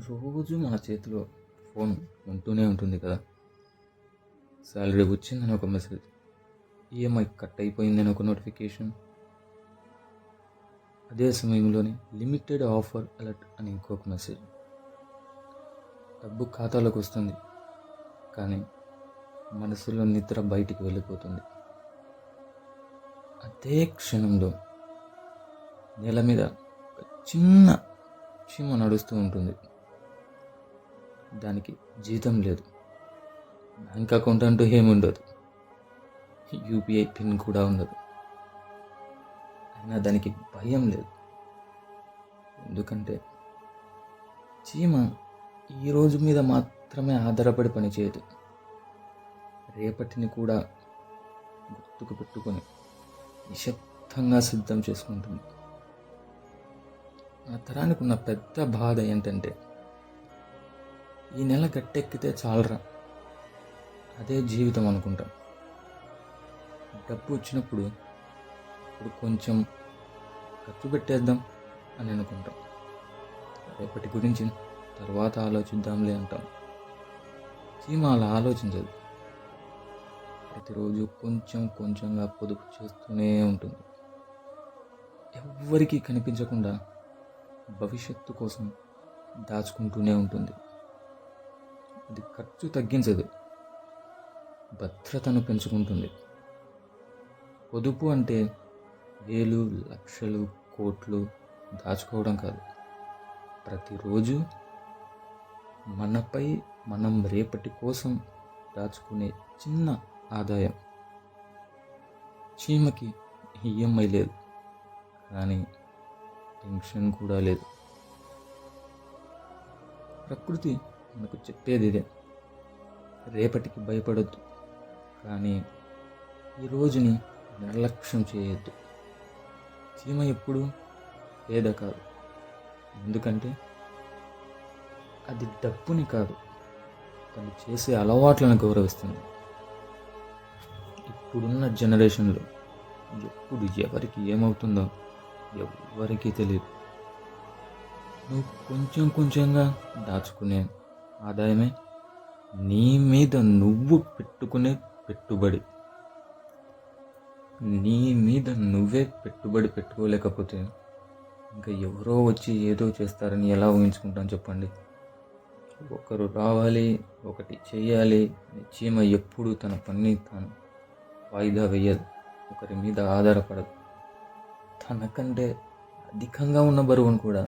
రోజు మన చేతిలో ఫోన్ ఉంటూనే ఉంటుంది కదా. శాలరీ వచ్చిందని ఒక మెసేజ్, ఈఎంఐ కట్ అయిపోయిందని ఒక నోటిఫికేషన్, అదే సమయంలోనే లిమిటెడ్ ఆఫర్ అలర్ట్ అని ఇంకొక మెసేజ్. డబ్బు ఖాతాలోకి వస్తుంది, కానీ మనసులో నిద్ర బయటికి వెళ్ళిపోతుంది. అదే క్షణంలో నేల మీద ఒక చిన్న చీమ నడుస్తూ ఉంటుంది. దానికి జీతం లేదు, బ్యాంక్ అకౌంట్ అంటూ ఏముండదు, యూపీఐ పిన్ కూడా ఉండదు. అయినా దానికి భయం లేదు. ఎందుకంటే చీమ ఈ రోజు మీద మాత్రమే ఆధారపడి పనిచేయదు. రేపటిని కూడా గుర్తుకు పెట్టుకొని నిశ్శబ్దంగా సిద్ధం చేసుకుంటుంది. ఆ తరానికి ఉన్న పెద్ద బాధ ఏంటంటే, ఈ నెల గట్టెక్కితే చాలరా, అదే జీవితం అనుకుంటాం. డబ్బు వచ్చినప్పుడు ఇప్పుడు కొంచెం ఖర్చు పెట్టేద్దాం అని అనుకుంటాం. రేపటి గురించి తర్వాత ఆలోచిద్దాంలే అంటాం. చీమ అలా ఆలోచించదు. ప్రతిరోజు కొంచెం కొంచెంగా పొదుపు చేస్తూనే ఉంటుంది. ఎవ్వరికీ కనిపించకుండా భవిష్యత్తు కోసం దాచుకుంటూనే ఉంటుంది. అది ఖర్చు తగ్గించదు, భద్రతను పెంచుకుంటుంది. పొదుపు అంటే వేలు, లక్షలు, కోట్లు దాచుకోవడం కాదు. ప్రతిరోజు మనపై మనం రేపటి కోసం దాచుకునే చిన్న ఆదాయం. చీమకి ఈఎంఐ లేదు, కానీ టెన్షన్ కూడా లేదు. ప్రకృతి మనకు చెప్పేది ఇదే: రేపటికి భయపడొద్దు, కానీ ఈ రోజుని నిర్లక్ష్యం చేయొద్దు. చీమ ఎప్పుడు పేద కాదు, ఎందుకంటే అది డబ్బుని కాదు, తను చేసే అలవాట్లను గౌరవిస్తుంది. ఇప్పుడున్న జనరేషన్లో ఎప్పుడు ఎవరికి ఏమవుతుందో ఎవ్వరికీ తెలియదు. నువ్వు కొంచెం కొంచెంగా దాచుకునే ఆదాయమే నీ మీద నువ్వు పెట్టుకునే పెట్టుబడి. నీ మీద నువ్వే పెట్టుబడి పెట్టుకోలేకపోతే ఇంకా ఎవరో వచ్చి ఏదో చేస్తారని ఎలా ఊహించుకుంటాను చెప్పండి. ఒకరు రావాలి, ఒకటి చేయాలి అని చీమ ఎప్పుడు తన పని తాను వాయిదా వేయదు, ఒకరి మీద ఆధారపడదు. తనకంటే అధికంగా ఉన్న బరువును కూడా